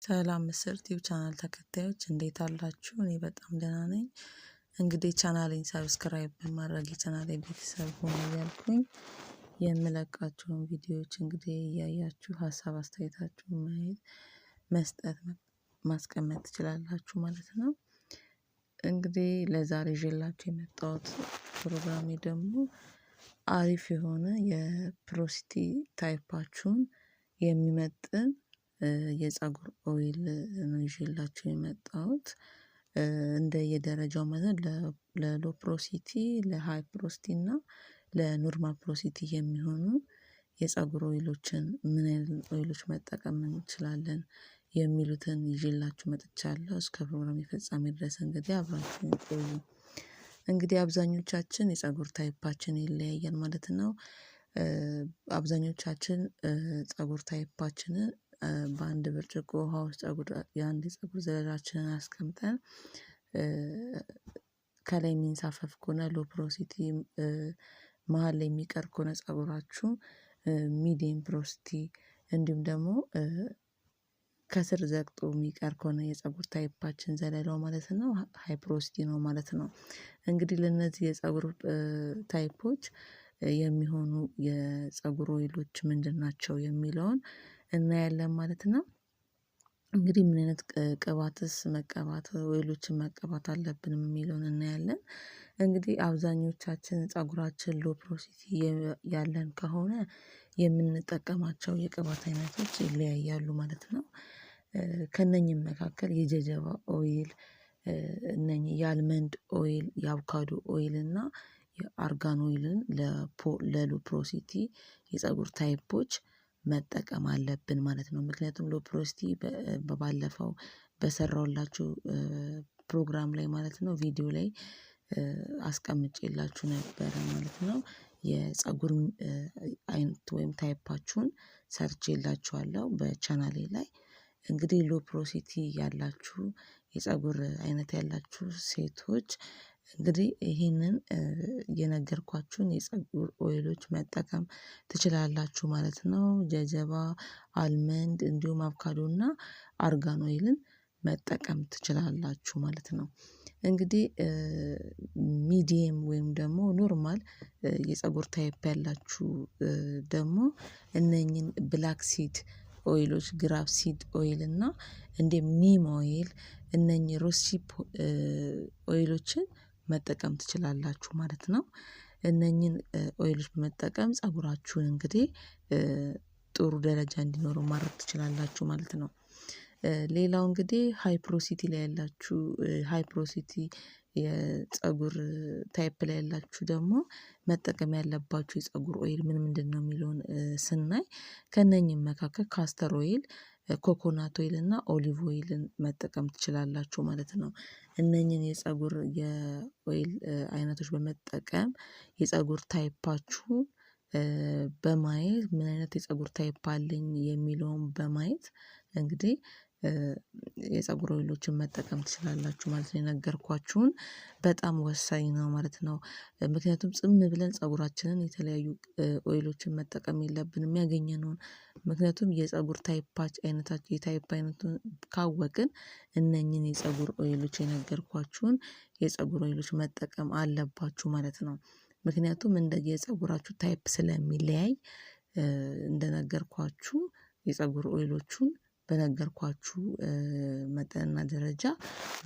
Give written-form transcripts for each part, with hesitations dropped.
ሰላም ምስር ቲዩብ ቻናል ተከታዮች እንዴት አላችሁ? እኔ በጣም ደህና ነኝ። እንግዲህ ቻናሌን ሰብስክራይብ በማድረግ የቻናሌ ቤተሰብ ሆኑ እያልኩኝ የምለቃቸውን ቪዲዮዎች እንግዲህ እያያችሁ ሀሳብ አስተያየታችሁን መስጠት ማስቀመጥ ትችላላችሁ ማለት ነው። እንግዲህ ለዛሬ ይዤላችሁ የመጣሁት ፕሮግራሜ ደግሞ አሪፍ የሆነ የፕሮስቲ ታይፓችሁን የሚመጥን የፀጉር ኦይል ነው ይዤላችሁ የመጣሁት። እንደየደረጃው ማለት ለሎ ፕሮሲቲ፣ ለሃይ ፕሮሲቲ እና ለኖርማል ፕሮሲቲ የሚሆኑ የፀጉር ኦይሎችን ምን አይነት ኦይሎች መጠቀም እንችላለን የሚሉትን ይዤላችሁ መጥቻለሁ። እስከ ፕሮግራም ፍጻሜ ድረስ እንግዲህ አብራችሁን ቆዩ። እንግዲህ አብዛኞቻችን የፀጉር ታይፓችን ይለያያል ማለት ነው። አብዛኞቻችን ፀጉር ታይፓችንን በአንድ ብርጭቆ ውሃ ውስጥ የአንድ የፀጉር ዘለላችንን አስቀምጠን ከላይ የሚንሳፈፍ ከሆነ ሎ ፕሮሲቲ፣ መሃል ላይ የሚቀር ከሆነ ፀጉራችሁ ሚዲየም ፕሮሲቲ፣ እንዲሁም ደግሞ ከስር ዘግጦ የሚቀር ከሆነ የፀጉር ታይፓችን ዘለላው ማለት ነው ሃይ ፕሮሲቲ ነው ማለት ነው። እንግዲህ ለነዚህ የፀጉር ታይፖች የሚሆኑ የፀጉር ኦይሎች ምንድን ናቸው የሚለውን እናያለን ማለት ነው። እንግዲህ ምን አይነት ቅባትስ መቀባት ኦይሎችን መቀባት አለብን የሚለውን እናያለን። እንግዲህ አብዛኞቻችን ፀጉራችን ሎ ፕሮሲቲ ያለን ከሆነ የምንጠቀማቸው የቅባት አይነቶች ይለያያሉ ማለት ነው። ከእነኚህም መካከል የጀጀባ ኦይል፣ እነኚህ የአልመንድ ኦይል፣ የአቮካዶ ኦይል እና የአርጋን ኦይልን ለሎ ፕሮሲቲ የፀጉር ታይፖች መጠቀም አለብን ማለት ነው። ምክንያቱም ሎ ፕሮሲቲ ባለፈው በሰራሁላችሁ ፕሮግራም ላይ ማለት ነው ቪዲዮ ላይ አስቀምጬላችሁ ነበረ ማለት ነው። የፀጉር አይነት ወይም ታይፓችሁን ሰርቼላችኋለሁ በቻናሌ ላይ። እንግዲህ ሎ ፕሮሲቲ ያላችሁ የፀጉር አይነት ያላችሁ ሴቶች እንግዲህ ይሄንን የነገርኳችሁን የፀጉር ኦይሎች መጠቀም ትችላላችሁ ማለት ነው። ጀጀባ፣ አልመንድ እንዲሁም አቮካዶ እና አርጋን ኦይልን መጠቀም ትችላላችሁ ማለት ነው። እንግዲህ ሚዲየም ወይም ደግሞ ኖርማል የፀጉር ታይፕ ያላችሁ ደግሞ እነኚህን ብላክ ሲድ ኦይሎች፣ ግራፕ ሲድ ኦይል እና እንዲሁም ኒም ኦይል፣ እነኚህ ሮሲፕ ኦይሎችን መጠቀም ትችላላችሁ ማለት ነው። እነኚህን ኦይሎች በመጠቀም ፀጉራችሁን እንግዲህ ጥሩ ደረጃ እንዲኖረው ማድረግ ትችላላችሁ ማለት ነው። ሌላው እንግዲህ ሃይ ፕሮሲቲ ላይ ያላችሁ ሃይ ፕሮሲቲ የፀጉር ታይፕ ላይ ያላችሁ ደግሞ መጠቀም ያለባችሁ የፀጉር ኦይል ምንድነው የሚለውን ስናይ ከእነኚህም መካከል ካስተር ኦይል፣ ኮኮናት ኦይል እና ኦሊቭ ኦይልን መጠቀም ትችላላችሁ ማለት ነው። እነኚህን የፀጉር የኦይል አይነቶች በመጠቀም የፀጉር ታይፓችሁ በማየት ምን አይነት የፀጉር ታይፕ አለኝ የሚለውን በማየት እንግዲህ የፀጉር ኦይሎችን መጠቀም ትችላላችሁ ማለት ነው። የነገርኳችሁን በጣም ወሳኝ ነው ማለት ነው። ምክንያቱም ዝም ብለን ፀጉራችንን የተለያዩ ኦይሎችን መጠቀም የለብንም ያገኘነውን። ምክንያቱም የፀጉር ታይፓች አይነታች የታይፕ አይነቱን ካወቅን እነኚህን የፀጉር ኦይሎች የነገርኳችሁን የፀጉር ኦይሎች መጠቀም አለባችሁ ማለት ነው። ምክንያቱም እንደ የፀጉራችሁ ታይፕ ስለሚለያይ እንደነገርኳችሁ የፀጉር ኦይሎቹን በነገርኳችሁ መጠንና ደረጃ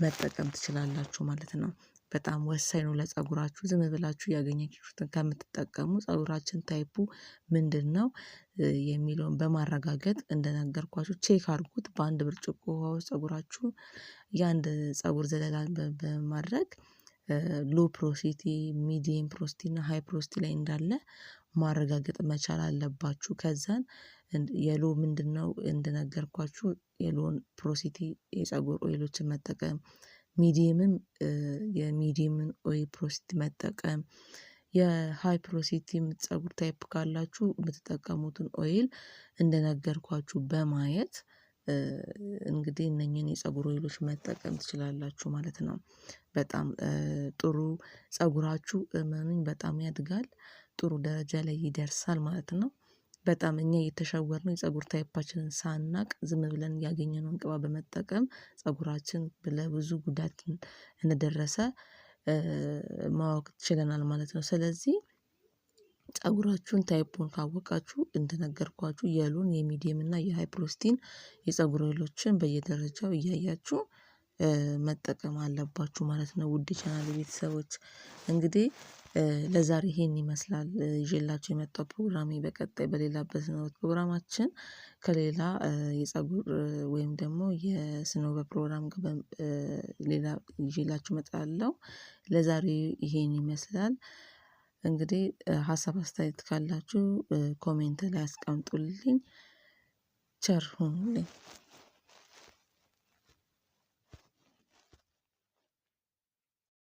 መጠቀም ትችላላችሁ ማለት ነው። በጣም ወሳኝ ነው ለፀጉራችሁ። ዝም ብላችሁ ያገኛችሁትን ከምትጠቀሙ ፀጉራችን ታይፑ ምንድነው የሚለውን በማረጋገጥ እንደነገርኳችሁ ቼክ አድርጉት። በአንድ ብርጭቆ ውሃ ውስጥ ፀጉራችሁ የአንድ ፀጉር ዘለላን በማድረግ ሎ ፕሮሲቲ፣ ሚዲየም ፕሮሲቲ እና ሃይ ፕሮሲቲ ላይ እንዳለ ማረጋገጥ መቻል አለባችሁ። ከዛን የሎ ምንድነው እንደነገርኳችሁ የሎን ፕሮሲቲ የፀጉር ኦይሎችን መጠቀም፣ ሚዲየምም የሚዲየምን ኦይል ፕሮሲቲ መጠቀም፣ የሃይ ፕሮሲቲ ፀጉር ታይፕ ካላችሁ የምትጠቀሙትን ኦይል እንደነገርኳችሁ በማየት እንግዲህ እነኚህን የፀጉር ኦይሎች መጠቀም ትችላላችሁ ማለት ነው። በጣም ጥሩ ፀጉራችሁ እመኑኝ በጣም ያድጋል፣ ጥሩ ደረጃ ላይ ይደርሳል ማለት ነው። በጣም እኛ እየተሸወርን የፀጉር ታይፓችንን ሳናቅ ዝም ብለን ያገኘነውን ቅባት በመጠቀም ፀጉራችን ለብዙ ጉዳት እንደደረሰ ማወቅ ችለናል ማለት ነው። ስለዚህ ፀጉራችሁን ታይፑን ካወቃችሁ እንደነገርኳችሁ የሎን የሚዲየም እና የሃይ ፕሮስቲን የፀጉር ኦይሎችን በየደረጃው እያያችሁ መጠቀም አለባችሁ ማለት ነው። ውድ ቻናል ቤተሰቦች እንግዲህ ለዛሬ ይሄን ይመስላል ይዤላችሁ የመጣው ፕሮግራሜ። በቀጣይ በሌላ በስነውበት ፕሮግራማችን ከሌላ የፀጉር ወይም ደግሞ የስነ ውበት ፕሮግራም ሌላ ይዤላችሁ እመጣለሁ። ለዛሬ ይሄን ይመስላል። እንግዲህ ሀሳብ አስተያየት ካላችሁ ኮሜንት ላይ አስቀምጡልኝ። ቸር ሁኑልኝ።